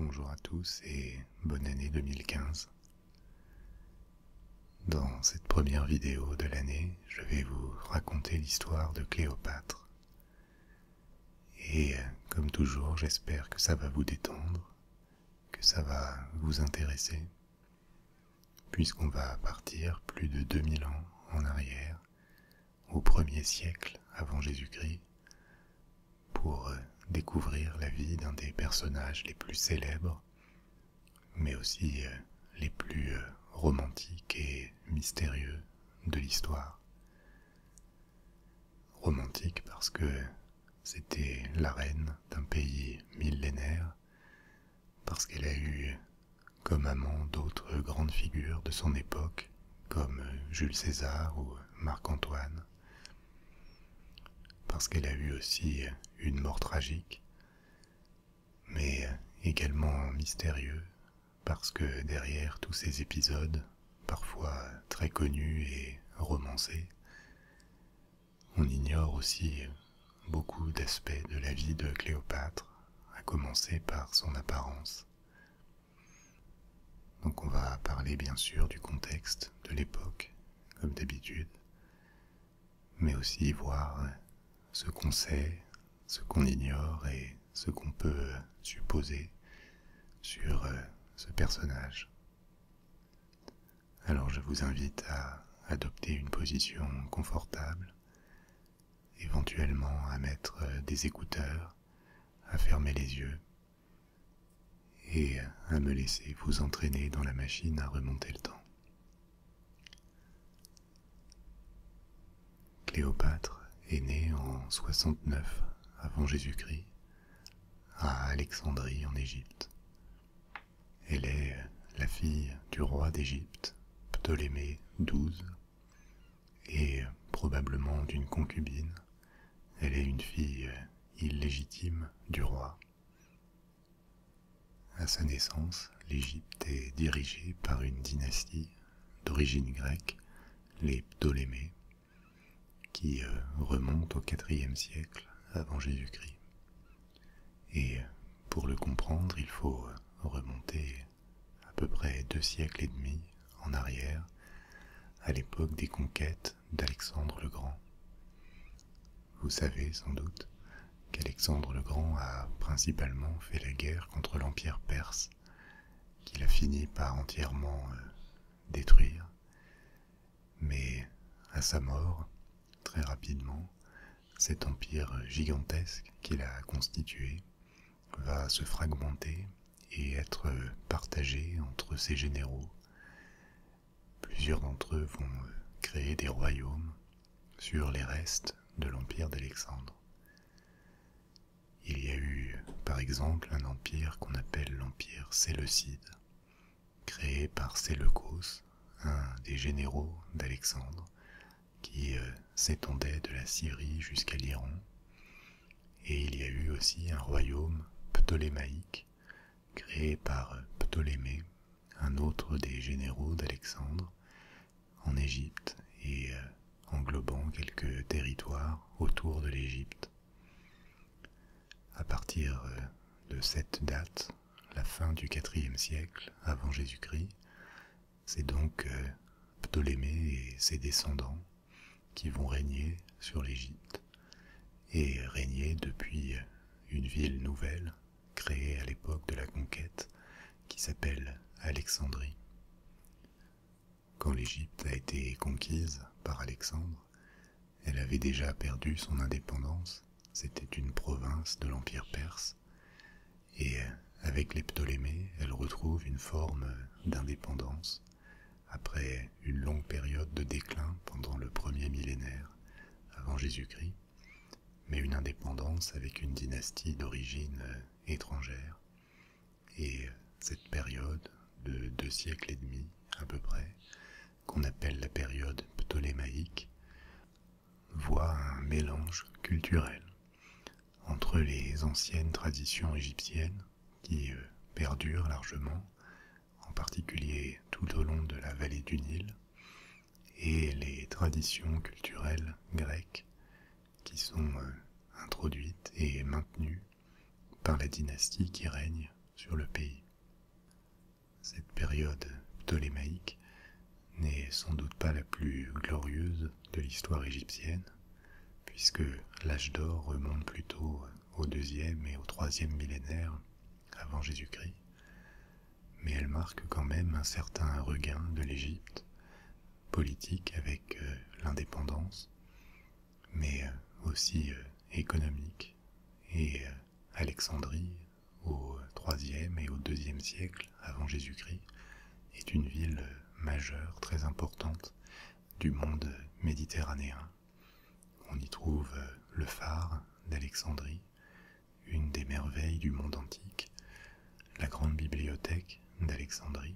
Bonjour à tous et bonne année 2015. Dans cette première vidéo de l'année, je vais vous raconter l'histoire de Cléopâtre. Et comme toujours, j'espère que ça va vous détendre, que ça va vous intéresser, puisqu'on va partir plus de 2000 ans en arrière, au 1er siècle avant Jésus-Christ, pour découvrir la vie d'un des personnages les plus célèbres, mais aussi les plus romantiques et mystérieux de l'histoire. Romantique parce que c'était la reine d'un pays millénaire, parce qu'elle a eu comme amant d'autres grandes figures de son époque, comme Jules César ou Marc-Antoine, parce qu'elle a eu aussi une mort tragique, mais également mystérieux, parce que derrière tous ces épisodes, parfois très connus et romancés, on ignore aussi beaucoup d'aspects de la vie de Cléopâtre, à commencer par son apparence. Donc on va parler bien sûr du contexte de l'époque, comme d'habitude, mais aussi voir ce qu'on sait, ce qu'on ignore et ce qu'on peut supposer sur ce personnage. Alors je vous invite à adopter une position confortable, éventuellement à mettre des écouteurs, à fermer les yeux et à me laisser vous entraîner dans la machine à remonter le temps. Cléopâtre est née en 69 avant Jésus-Christ à Alexandrie en Égypte. Elle est la fille du roi d'Égypte, Ptolémée XII, et probablement d'une concubine. Elle est une fille illégitime du roi. À sa naissance, l'Égypte est dirigée par une dynastie d'origine grecque, les Ptolémées, qui remonte au IVe siècle avant Jésus-Christ. Et pour le comprendre, il faut remonter à peu près 2 siècles et demi en arrière, à l'époque des conquêtes d'Alexandre le Grand. Vous savez sans doute qu'Alexandre le Grand a principalement fait la guerre contre l'Empire perse, qu'il a fini par entièrement détruire. Mais à sa mort, très rapidement, cet empire gigantesque qu'il a constitué va se fragmenter et être partagé entre ses généraux. Plusieurs d'entre eux vont créer des royaumes sur les restes de l'empire d'Alexandre. Il y a eu, par exemple, un empire qu'on appelle l'empire séleucide, créé par Séleucos, un des généraux d'Alexandre, qui s'étendait de la Syrie jusqu'à l'Iran. Et il y a eu aussi un royaume ptolémaïque, créé par Ptolémée, un autre des généraux d'Alexandre, en Égypte et englobant quelques territoires autour de l'Égypte. À partir de cette date, la fin du IVe siècle avant Jésus-Christ, c'est donc Ptolémée et ses descendants qui vont régner sur l'Égypte, et régner depuis une ville nouvelle créée à l'époque de la conquête qui s'appelle Alexandrie. Quand l'Égypte a été conquise par Alexandre, elle avait déjà perdu son indépendance. C'était une province de l'Empire perse, et avec les Ptolémées, elle retrouve une forme d'indépendance après une longue période de déclin pendant le 1er millénaire avant Jésus-Christ, mais une indépendance avec une dynastie d'origine étrangère. Et cette période de 2 siècles et demi à peu près, qu'on appelle la période ptolémaïque, voit un mélange culturel entre les anciennes traditions égyptiennes qui perdurent largement, en particulier tout au long de la vallée du Nil, et les traditions culturelles grecques qui sont introduites et maintenues par la dynastie qui règne sur le pays. Cette période ptolémaïque n'est sans doute pas la plus glorieuse de l'histoire égyptienne, puisque l'âge d'or remonte plutôt au deuxième et au troisième millénaire avant Jésus-Christ, mais elle marque quand même un certain regain de l'Égypte, politique avec l'indépendance, mais aussi économique, et Alexandrie, au IIIe et au IIe siècle avant Jésus-Christ, est une ville majeure, très importante du monde méditerranéen. On y trouve le phare d'Alexandrie, une des merveilles du monde antique, la grande bibliothèque d'Alexandrie,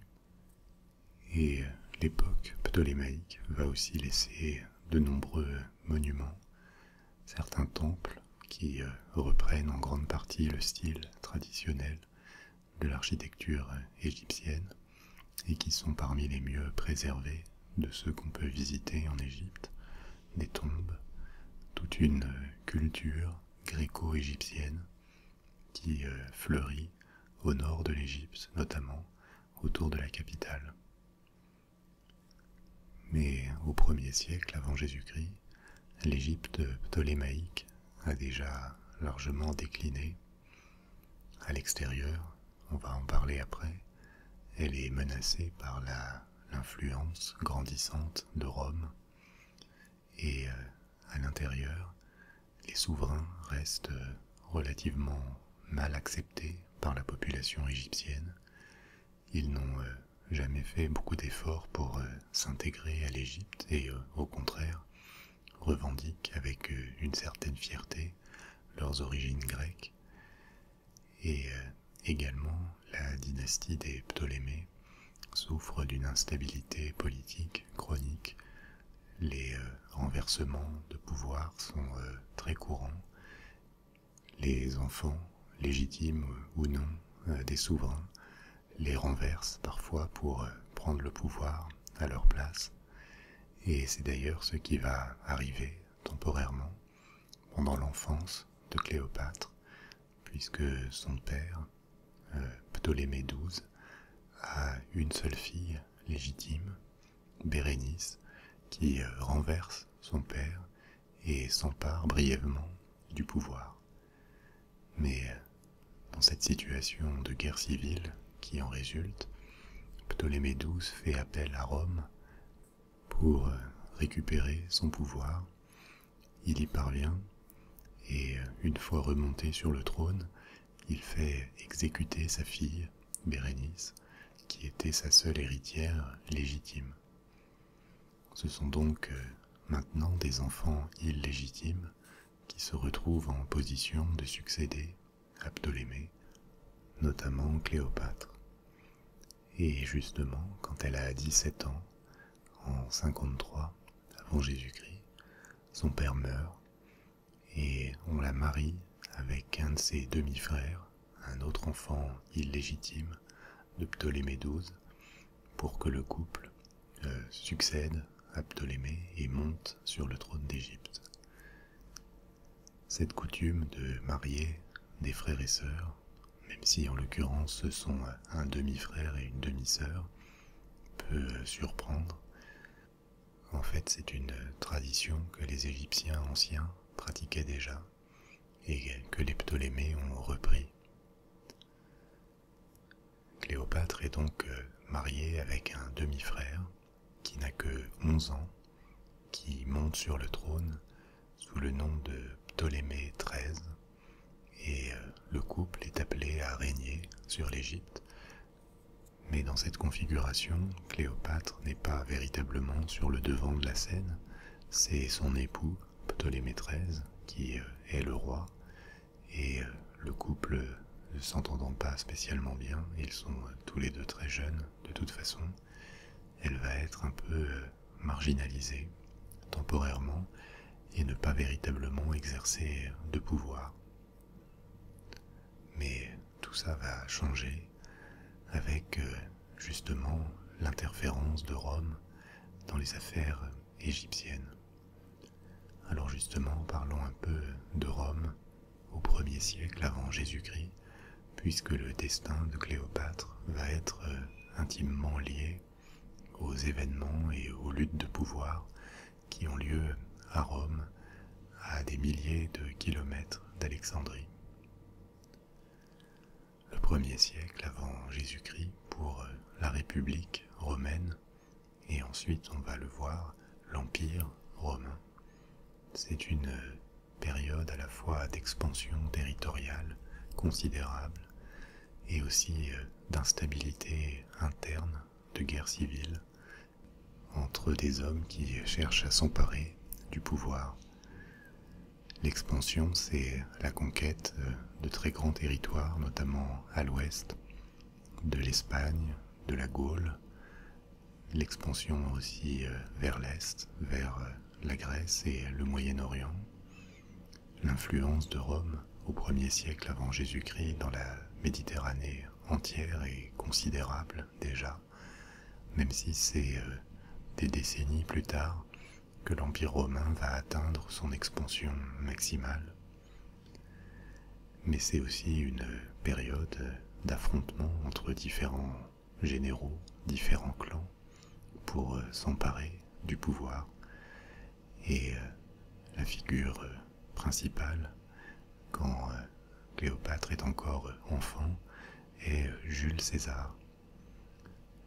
et l'époque ptolémaïque va aussi laisser de nombreux monuments, certains temples qui reprennent en grande partie le style traditionnel de l'architecture égyptienne et qui sont parmi les mieux préservés de ceux qu'on peut visiter en Égypte, des tombes, toute une culture gréco-égyptienne qui fleurit au nord de l'Égypte, notamment autour de la capitale. Mais au 1er siècle avant Jésus-Christ, l'Égypte ptolémaïque a déjà largement décliné. À l'extérieur, on va en parler après, elle est menacée par l'influence grandissante de Rome, et à l'intérieur, les souverains restent relativement mal acceptés par la population égyptienne. Ils n'ont jamais fait beaucoup d'efforts pour s'intégrer à l'Égypte et au contraire revendiquent avec une certaine fierté leurs origines grecques. Et également la dynastie des Ptolémées souffre d'une instabilité politique chronique. Les renversements de pouvoir sont très courants. Les enfants, légitimes ou non, des souverains, les renversent parfois pour prendre le pouvoir à leur place. Et c'est d'ailleurs ce qui va arriver temporairement pendant l'enfance de Cléopâtre, puisque son père, Ptolémée XII, a une seule fille légitime, Bérénice, qui renverse son père et s'empare brièvement du pouvoir. Mais dans cette situation de guerre civile qui en résulte, Ptolémée XII fait appel à Rome pour récupérer son pouvoir. Il y parvient et une fois remonté sur le trône, il fait exécuter sa fille, Bérénice, qui était sa seule héritière légitime. Ce sont donc maintenant des enfants illégitimes qui se retrouvent en position de succéder à Ptolémée, notamment Cléopâtre. Et justement, quand elle a 17 ans, en 53 avant Jésus-Christ, son père meurt et on la marie avec un de ses demi-frères, un autre enfant illégitime de Ptolémée XII, pour que le couple succède à Ptolémée et monte sur le trône d'Égypte. Cette coutume de marier des frères et sœurs, même si en l'occurrence ce sont un demi-frère et une demi-sœur, peut surprendre. En fait, c'est une tradition que les Égyptiens anciens pratiquaient déjà et que les Ptolémées ont repris. Cléopâtre est donc mariée avec un demi-frère qui n'a que 11 ans, qui monte sur le trône sous le nom de Ptolémée XIII, et le couple est appelé à régner sur l'Égypte. Mais dans cette configuration, Cléopâtre n'est pas véritablement sur le devant de la scène, c'est son époux, Ptolémée XIII, qui est le roi, et le couple ne s'entendant pas spécialement bien, ils sont tous les deux très jeunes de toute façon, elle va être un peu marginalisée temporairement et ne pas véritablement exercer de pouvoir. Mais tout ça va changer avec justement l'interférence de Rome dans les affaires égyptiennes. Alors justement, parlons un peu de Rome au 1er siècle avant Jésus-Christ, puisque le destin de Cléopâtre va être intimement lié aux événements et aux luttes de pouvoir qui ont lieu à Rome, à des milliers de kilomètres d'Alexandrie. Le 1er siècle avant Jésus-Christ pour la République romaine, et ensuite on va le voir, l'Empire romain. C'est une période à la fois d'expansion territoriale considérable et aussi d'instabilité interne, de guerre civile, entre des hommes qui cherchent à s'emparer du pouvoir. L'expansion, c'est la conquête de très grands territoires, notamment à l'ouest, de l'Espagne, de la Gaule, l'expansion aussi vers l'est, vers la Grèce et le Moyen-Orient, l'influence de Rome au 1er siècle avant Jésus-Christ dans la Méditerranée entière est considérable déjà, même si c'est des décennies plus tard que l'Empire romain va atteindre son expansion maximale. Mais c'est aussi une période d'affrontement entre différents généraux, différents clans, pour s'emparer du pouvoir. Et la figure principale, quand Cléopâtre est encore enfant, est Jules César.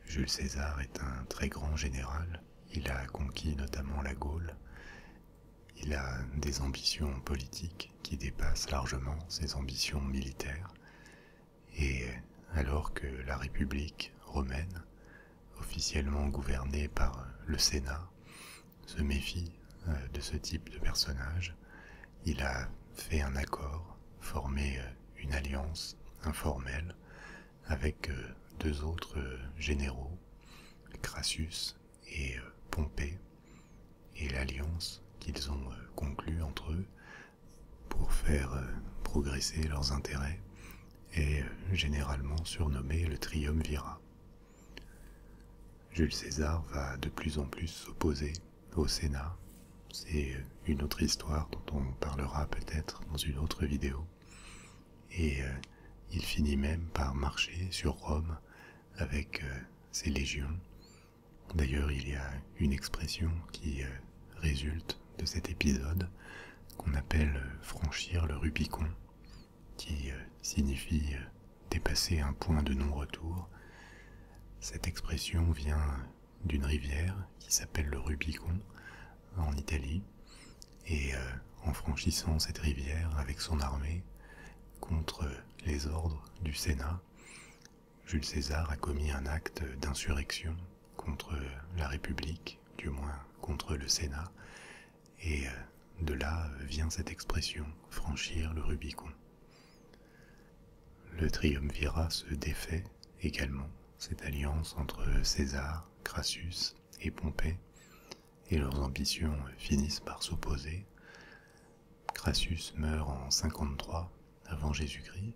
Jules César est un très grand général. Il a conquis notamment la Gaule. Il a des ambitions politiques qui dépassent largement ses ambitions militaires. Et alors que la République romaine, officiellement gouvernée par le Sénat, se méfie de ce type de personnage, il a fait un accord, formé une alliance informelle avec deux autres généraux, Crassus et Pompée, et l'alliance qu'ils ont conclue entre eux pour faire progresser leurs intérêts est généralement surnommée le triumvirat. Jules César va de plus en plus s'opposer au Sénat. C'est une autre histoire dont on parlera peut-être dans une autre vidéo. Et il finit même par marcher sur Rome avec ses légions. D'ailleurs, il y a une expression qui résulte de cet épisode qu'on appelle franchir le Rubicon, qui signifie dépasser un point de non-retour. Cette expression vient d'une rivière qui s'appelle le Rubicon en Italie, et en franchissant cette rivière avec son armée contre les ordres du Sénat, Jules César a commis un acte d'insurrection contre la République, du moins contre le Sénat, et de là vient cette expression, franchir le Rubicon. Le triumvirat se défait également, cette alliance entre César, Crassus et Pompée, et leurs ambitions finissent par s'opposer. Crassus meurt en 53 avant Jésus-Christ,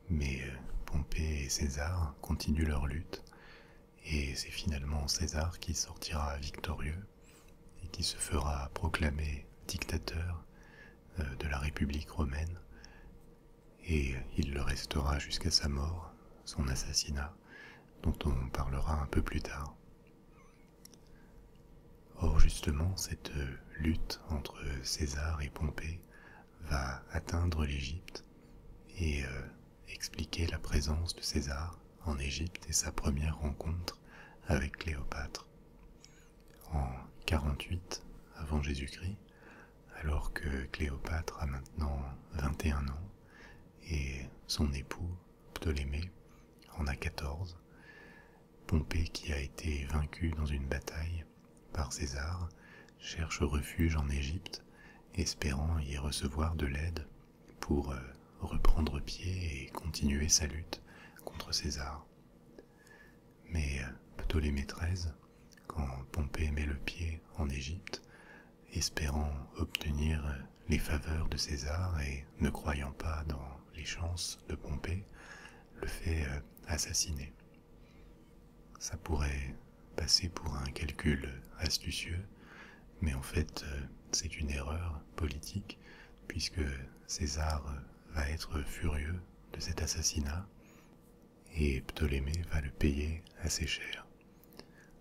mais Pompée et César continuent leur lutte, et c'est finalement César qui sortira victorieux et qui se fera proclamer dictateur de la République romaine, et il le restera jusqu'à sa mort, son assassinat, dont on parlera un peu plus tard. Or justement, cette lutte entre César et Pompée va atteindre l'Égypte et expliquer la présence de César en Égypte et sa première rencontre avec Cléopâtre. En 48 avant Jésus-Christ, alors que Cléopâtre a maintenant 21 ans et son époux Ptolémée en a 14, Pompée, qui a été vaincu dans une bataille par César, cherche refuge en Égypte, espérant y recevoir de l'aide pour reprendre pied et continuer sa lutte contre César. Mais Ptolémée XIII, quand Pompée met le pied en Égypte, espérant obtenir les faveurs de César et ne croyant pas dans les chances de Pompée, le fait assassiner. Ça pourrait passer pour un calcul astucieux, mais en fait c'est une erreur politique, puisque César va être furieux de cet assassinat, et Ptolémée va le payer assez cher.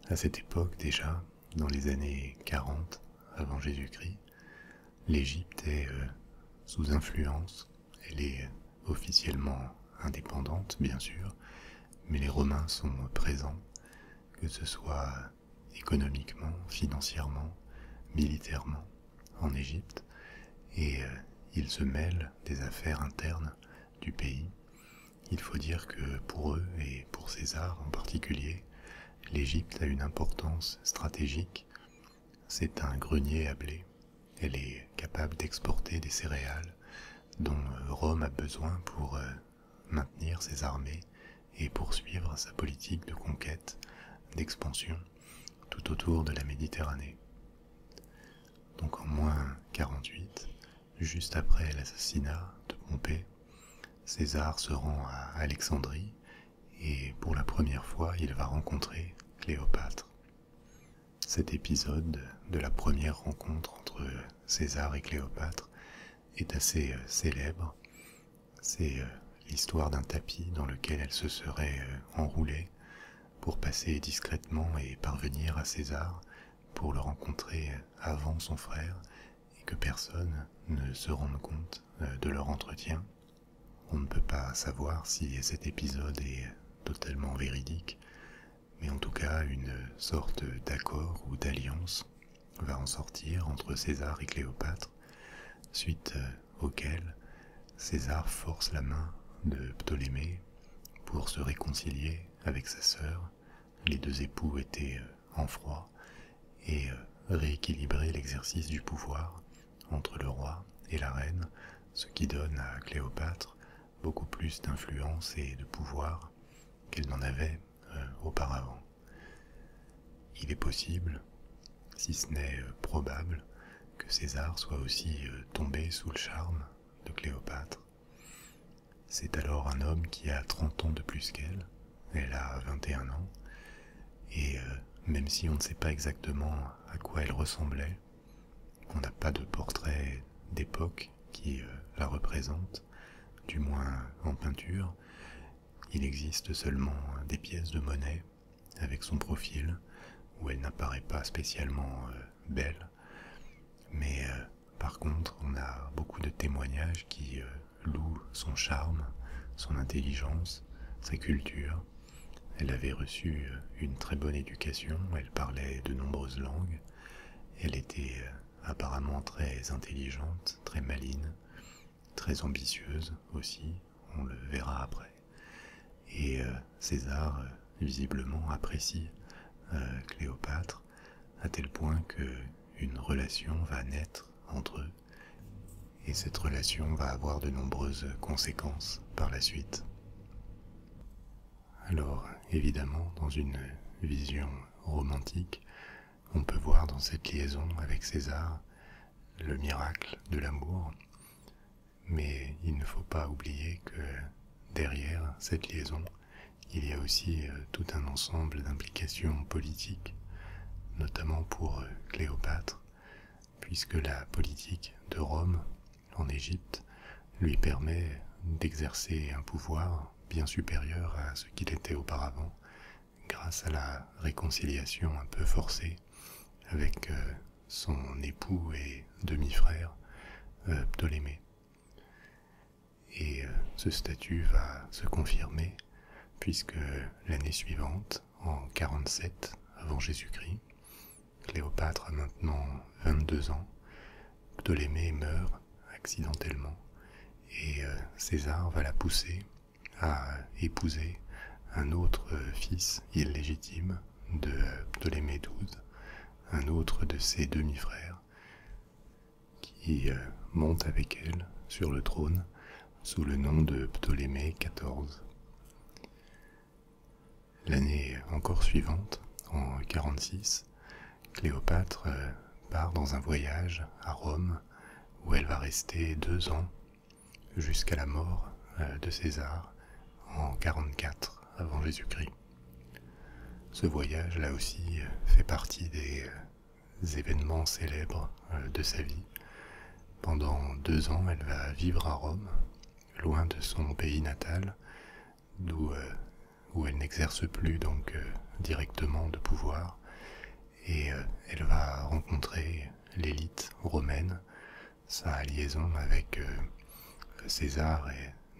À cette époque déjà, dans les années 40 avant Jésus-Christ, l'Égypte est sous influence. Elle est officiellement indépendante, bien sûr, mais les Romains sont présents, que ce soit économiquement, financièrement, militairement, en Égypte, et ils se mêlent des affaires internes du pays. Il faut dire que pour eux, et pour César en particulier, l'Égypte a une importance stratégique. C'est un grenier à blé. Elle est capable d'exporter des céréales dont Rome a besoin pour maintenir ses armées et poursuivre sa politique de conquête, d'expansion tout autour de la Méditerranée. Donc en moins 48, juste après l'assassinat de Pompée, César se rend à Alexandrie et pour la première fois il va rencontrer Cléopâtre. Cet épisode de la première rencontre entre César et Cléopâtre est assez célèbre. C'est l'histoire d'un tapis dans lequel elle se serait enroulée pour passer discrètement et parvenir à César pour le rencontrer avant son frère et que personne ne se rende compte de leur entretien. On ne peut pas savoir si cet épisode est totalement véridique, mais en tout cas une sorte d'accord ou d'alliance va en sortir entre César et Cléopâtre, suite auquel César force la main de Ptolémée pour se réconcilier avec sa sœur. Les deux époux étaient en froid et rééquilibrer l'exercice du pouvoir entre le roi et la reine, ce qui donne à Cléopâtre beaucoup plus d'influence et de pouvoir qu'elle n'en avait auparavant. Il est possible, si ce n'est probable, que César soit aussi tombé sous le charme de Cléopâtre. C'est alors un homme qui a 30 ans de plus qu'elle, elle a 21 ans, et même si on ne sait pas exactement à quoi elle ressemblait, on n'a pas de portrait d'époque qui la représente, du moins en peinture. Il existe seulement des pièces de monnaie avec son profil, où elle n'apparaît pas spécialement belle, mais par contre on a beaucoup de témoignages qui louent son charme, son intelligence, sa culture. Elle avait reçu une très bonne éducation, elle parlait de nombreuses langues, elle était apparemment très intelligente, très maligne, très ambitieuse aussi, on le verra après. Et César visiblement apprécie Cléopâtre à tel point qu'une relation va naître entre eux, et cette relation va avoir de nombreuses conséquences par la suite. Alors, évidemment, dans une vision romantique, on peut voir dans cette liaison avec César le miracle de l'amour, mais il ne faut pas oublier que derrière cette liaison, il y a aussi tout un ensemble d'implications politiques, notamment pour Cléopâtre, puisque la politique de Rome en Égypte lui permet d'exercer un pouvoir bien supérieur à ce qu'il était auparavant, grâce à la réconciliation un peu forcée avec son époux et demi-frère Ptolémée. Et ce statut va se confirmer puisque l'année suivante, en 47 avant Jésus-Christ, Cléopâtre a maintenant 22 ans, Ptolémée meurt accidentellement et César va la pousser à épouser un autre fils illégitime de Ptolémée XII, un autre de ses demi-frères, qui monte avec elle sur le trône sous le nom de Ptolémée XIV. L'année encore suivante, en 46, Cléopâtre part dans un voyage à Rome où elle va rester 2 ans jusqu'à la mort de César en 44 avant Jésus-Christ. Ce voyage, là aussi, fait partie des événements célèbres de sa vie. Pendant 2 ans, elle va vivre à Rome, loin de son pays natal, où elle n'exerce plus donc directement de pouvoir, et elle va rencontrer l'élite romaine. Sa liaison avec César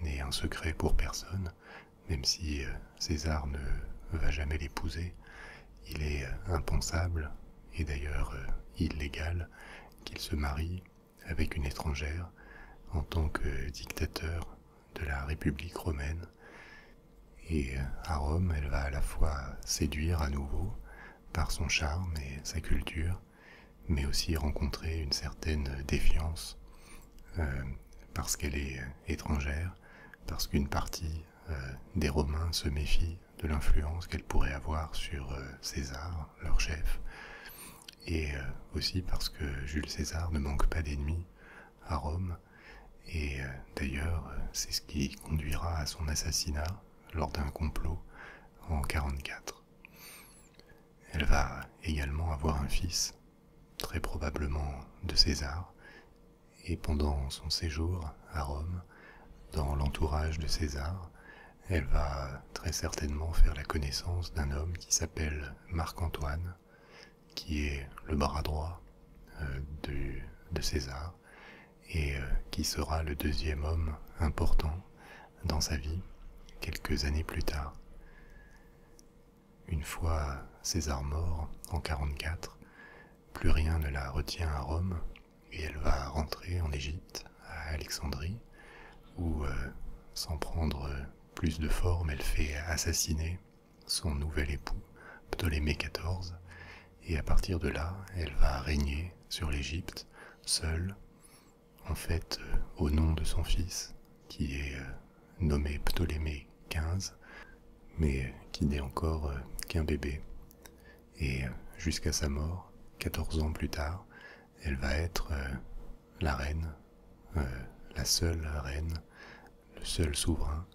n'est un secret pour personne, même si César ne va jamais l'épouser. Il est impensable, et d'ailleurs illégal, qu'il se marie avec une étrangère en tant que dictateur de la République romaine. Et à Rome, elle va à la fois séduire à nouveau par son charme et sa culture, mais aussi rencontrer une certaine défiance parce qu'elle est étrangère, parce qu'une partie des Romains se méfie de l'influence qu'elle pourrait avoir sur César, leur chef, et aussi parce que Jules César ne manque pas d'ennemis à Rome, et d'ailleurs c'est ce qui conduira à son assassinat lors d'un complot en 44. Elle va également avoir un fils, très probablement de César, et pendant son séjour à Rome, dans l'entourage de César, elle va très certainement faire la connaissance d'un homme qui s'appelle Marc-Antoine, qui est le bras droit de César, et qui sera le deuxième homme important dans sa vie, quelques années plus tard. Une fois César mort en 44, plus rien ne la retient à Rome, et elle va rentrer en Égypte, à Alexandrie, où, sans prendre plus de forme, elle fait assassiner son nouvel époux, Ptolémée XIV, et à partir de là, elle va régner sur l'Égypte, seule, en fait, au nom de son fils, qui est nommé Ptolémée XV, mais qui n'est encore qu'un bébé. Et jusqu'à sa mort, 14 ans plus tard, elle va être la reine, la seule reine, le seul souverain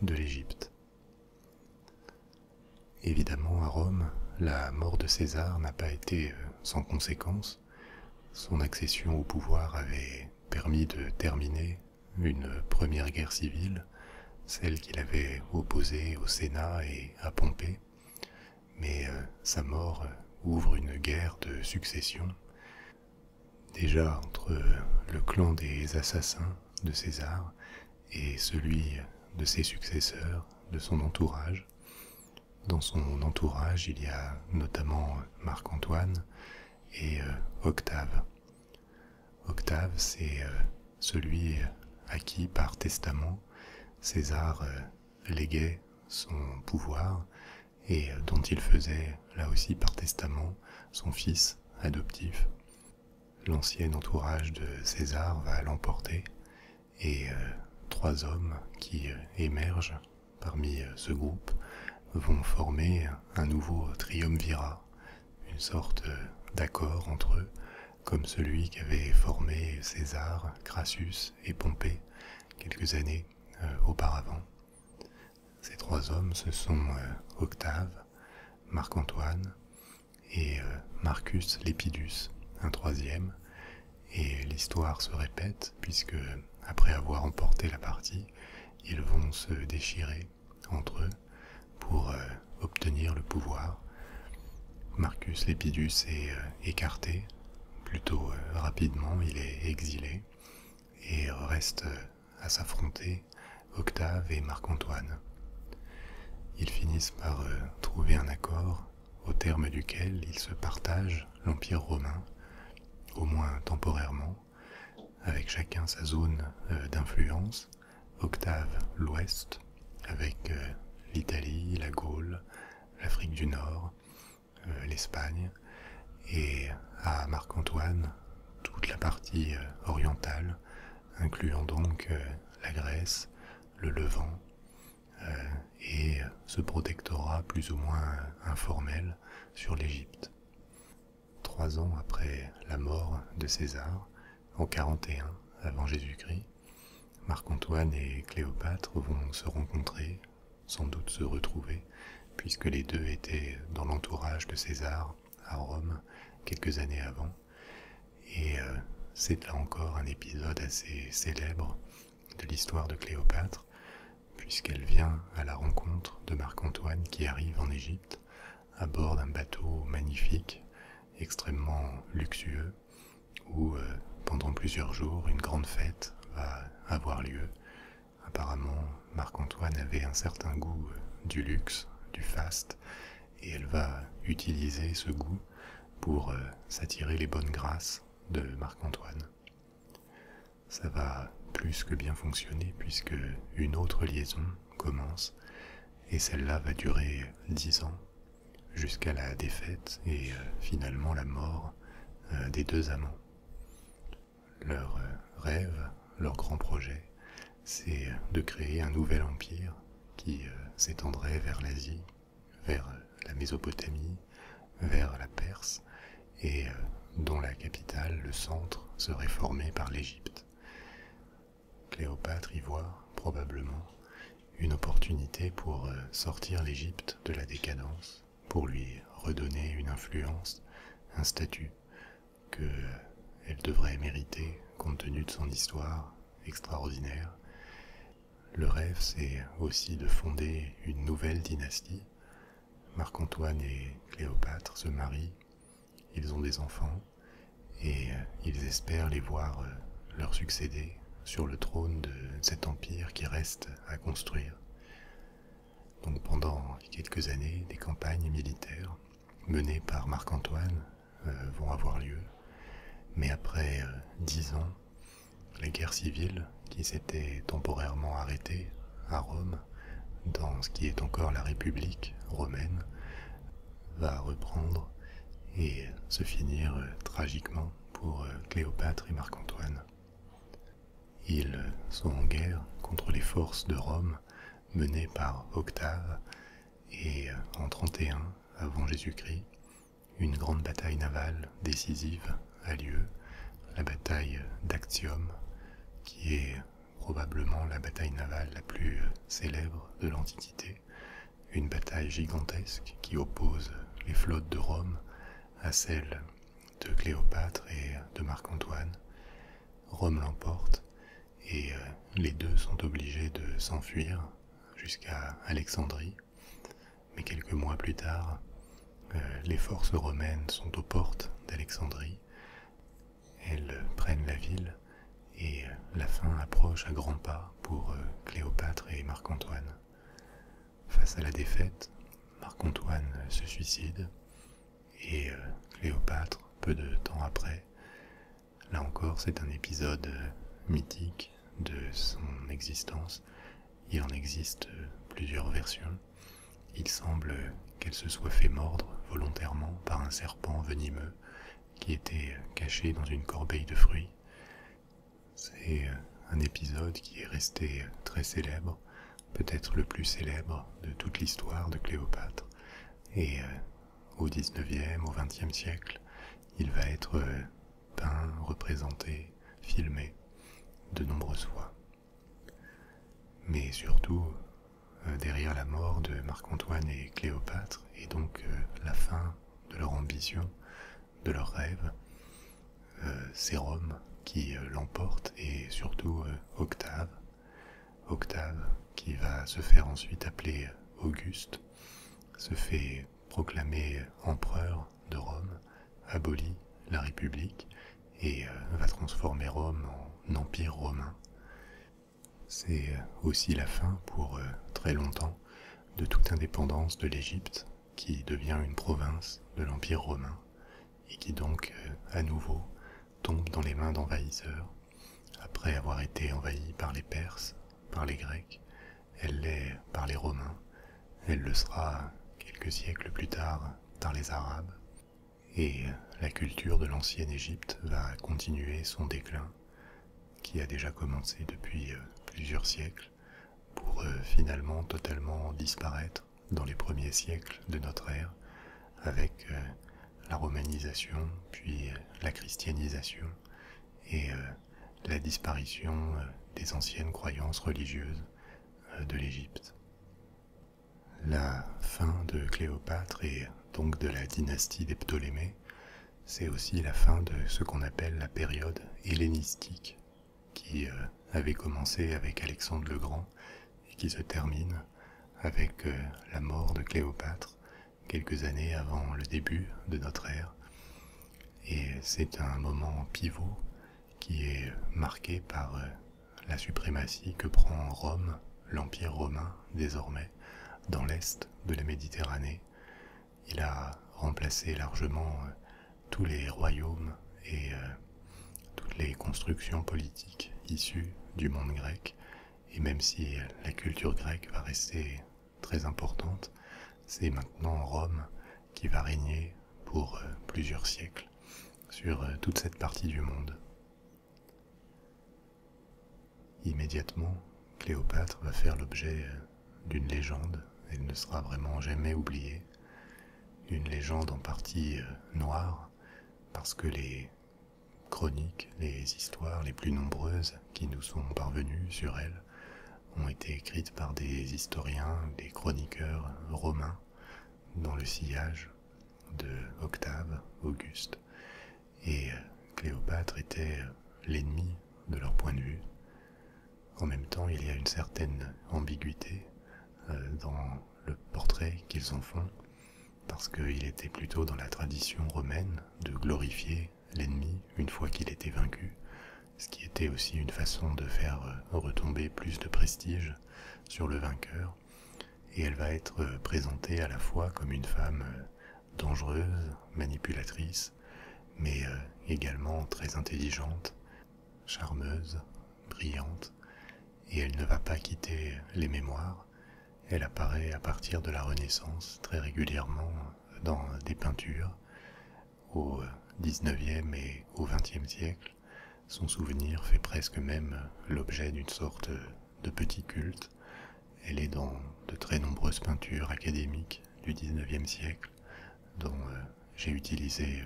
de l'Égypte. Évidemment, à Rome, la mort de César n'a pas été sans conséquence. Son accession au pouvoir avait permis de terminer une première guerre civile, celle qu'il avait opposée au Sénat et à Pompée, mais sa mort ouvre une guerre de succession, déjà entre le clan des assassins de César et celui de ses successeurs, de son entourage. Dans son entourage, il y a notamment Marc-Antoine et Octave. Octave, c'est celui à qui, par testament, César léguait son pouvoir et dont il faisait, là aussi par testament, son fils adoptif. L'ancien entourage de César va l'emporter et 3 hommes qui émergent parmi ce groupe vont former un nouveau triumvirat, une sorte d'accord entre eux, comme celui qu'avaient formé César, Crassus et Pompée quelques années auparavant. Ces 3 hommes, ce sont Octave, Marc-Antoine et Marcus Lepidus, un troisième, et l'histoire se répète puisque, après avoir emporté la partie, ils vont se déchirer entre eux pour obtenir le pouvoir. Marcus Lepidus est écarté, plutôt rapidement, il est exilé, et reste à s'affronter Octave et Marc-Antoine. Ils finissent par trouver un accord au terme duquel ils se partagent l'Empire romain, au moins temporairement, avec chacun sa zone d'influence. Octave l'Ouest, avec l'Italie, la Gaule, l'Afrique du Nord, l'Espagne, et à Marc-Antoine toute la partie orientale, incluant donc la Grèce, le Levant, et ce protectorat plus ou moins informel sur l'Égypte. 3 ans après la mort de César, en 41 avant Jésus-Christ, Marc-Antoine et Cléopâtre vont se rencontrer, sans doute se retrouver, puisque les deux étaient dans l'entourage de César à Rome quelques années avant. Et c'est là encore un épisode assez célèbre de l'histoire de Cléopâtre, puisqu'elle vient à la rencontre de Marc-Antoine qui arrive en Égypte à bord d'un bateau magnifique, extrêmement luxueux, où pendant plusieurs jours une grande fête va avoir lieu. Apparemment, Marc-Antoine avait un certain goût du luxe, du faste, et elle va utiliser ce goût pour s'attirer les bonnes grâces de Marc-Antoine. Ça va plus que bien fonctionner puisque une autre liaison commence et celle-là va durer 10 ans jusqu'à la défaite et finalement la mort des deux amants. Leur rêve, leur grand projet, c'est de créer un nouvel empire qui s'étendrait vers l'Asie, vers la Mésopotamie, vers la Perse, et dont la capitale, le centre, serait formé par l'Égypte. Cléopâtre y voit probablement une opportunité pour sortir l'Égypte de la décadence, pour lui redonner une influence, un statut que elle devrait mériter compte tenu de son histoire extraordinaire. Le rêve, c'est aussi de fonder une nouvelle dynastie. Marc-Antoine et Cléopâtre se marient, ils ont des enfants, et ils espèrent les voir leur succéder sur le trône de cet empire qui reste à construire. Donc pendant quelques années, des campagnes militaires menées par Marc-Antoine vont avoir lieu, mais après 10 ans, la guerre civile qui s'était temporairement arrêtée à Rome, dans ce qui est encore la République romaine, va reprendre et se finir tragiquement pour Cléopâtre et Marc-Antoine. Ils sont en guerre contre les forces de Rome menées par Octave et en 31 avant Jésus-Christ, une grande bataille navale décisive a lieu, la bataille d'Actium, qui est probablement la bataille navale la plus célèbre de l'Antiquité, une bataille gigantesque qui oppose les flottes de Rome à celles de Cléopâtre et de Marc-Antoine. Rome l'emporte et les deux sont obligés de s'enfuir jusqu'à Alexandrie. Mais quelques mois plus tard, les forces romaines sont aux portes d'Alexandrie. Elles prennent la ville et la fin approche à grands pas pour Cléopâtre et Marc-Antoine. Face à la défaite, Marc-Antoine se suicide et Cléopâtre, peu de temps après, là encore c'est un épisode mythique de son existence. Il en existe plusieurs versions. Il semble qu'elle se soit fait mordre volontairement par un serpent venimeux qui était caché dans une corbeille de fruits. C'est un épisode qui est resté très célèbre, peut-être le plus célèbre de toute l'histoire de Cléopâtre. Et au XIXe, au XXe siècle, il va être peint, représenté, filmé de nombreuses fois. Mais surtout, derrière la mort de Marc-Antoine et Cléopâtre, et donc la fin de leur ambition, de leur rêve, c'est Rome qui l'emporte, et surtout Octave. Octave, qui va se faire ensuite appeler Auguste, se fait proclamer empereur de Rome, abolit la République, et va transformer Rome en empire romain. C'est aussi la fin, pour très longtemps, de toute indépendance de l'Égypte, qui devient une province de l'Empire romain, et qui donc, à nouveau, tombe dans les mains d'envahisseurs. Après avoir été envahie par les Perses, par les Grecs, elle l'est par les Romains, elle le sera quelques siècles plus tard par les Arabes, et la culture de l'ancienne Égypte va continuer son déclin, qui a déjà commencé depuis plusieurs siècles, pour finalement totalement disparaître dans les premiers siècles de notre ère, avec la romanisation, puis la christianisation, et la disparition des anciennes croyances religieuses de l'Égypte. La fin de Cléopâtre et donc de la dynastie des Ptolémées, c'est aussi la fin de ce qu'on appelle la période hellénistique, qui avait commencé avec Alexandre le Grand et qui se termine avec la mort de Cléopâtre quelques années avant le début de notre ère. Et c'est un moment pivot qui est marqué par la suprématie que prend Rome, l'Empire romain désormais, dans l'est de la Méditerranée. Il a remplacé largement tous les royaumes et toutes les constructions politiques issues du monde grec. Et même si la culture grecque va rester très importante, c'est maintenant Rome qui va régner pour plusieurs siècles sur toute cette partie du monde. Immédiatement, Cléopâtre va faire l'objet d'une légende. Elle ne sera vraiment jamais oubliée. Une légende en partie noire, parce que les chroniques, les histoires les plus nombreuses qui nous sont parvenues sur elle ont été écrites par des historiens, des chroniqueurs romains, dans le sillage de Octave, Auguste. Et Cléopâtre était l'ennemi de leur point de vue. En même temps, il y a une certaine ambiguïté dans le portrait qu'ils en font, parce qu'il était plutôt dans la tradition romaine de glorifier l'ennemi une fois qu'il était vaincu, ce qui était aussi une façon de faire retomber plus de prestige sur le vainqueur. Et elle va être présentée à la fois comme une femme dangereuse, manipulatrice, mais également très intelligente, charmeuse, brillante, et elle ne va pas quitter les mémoires. Elle apparaît à partir de la Renaissance très régulièrement dans des peintures. Au XIXe et au XXe siècle, son souvenir fait presque même l'objet d'une sorte de petit culte. Elle est dans de très nombreuses peintures académiques du XIXe siècle, dont j'ai utilisé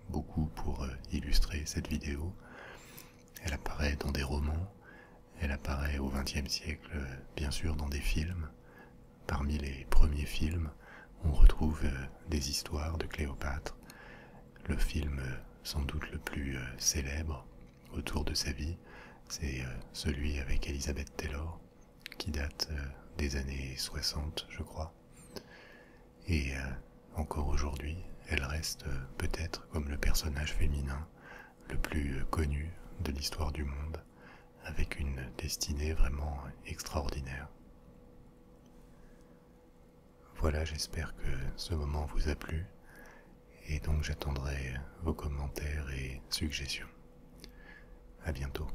beaucoup pour illustrer cette vidéo. Elle apparaît dans des romans, elle apparaît au XXe siècle, bien sûr dans des films. Parmi les premiers films, on retrouve des histoires de Cléopâtre. Le film sans doute le plus célèbre autour de sa vie, c'est celui avec Elizabeth Taylor, qui date des années 60, je crois. Et encore aujourd'hui, elle reste peut-être comme le personnage féminin le plus connu de l'histoire du monde, avec une destinée vraiment extraordinaire. Voilà, j'espère que ce moment vous a plu, et donc j'attendrai vos commentaires et suggestions. À bientôt.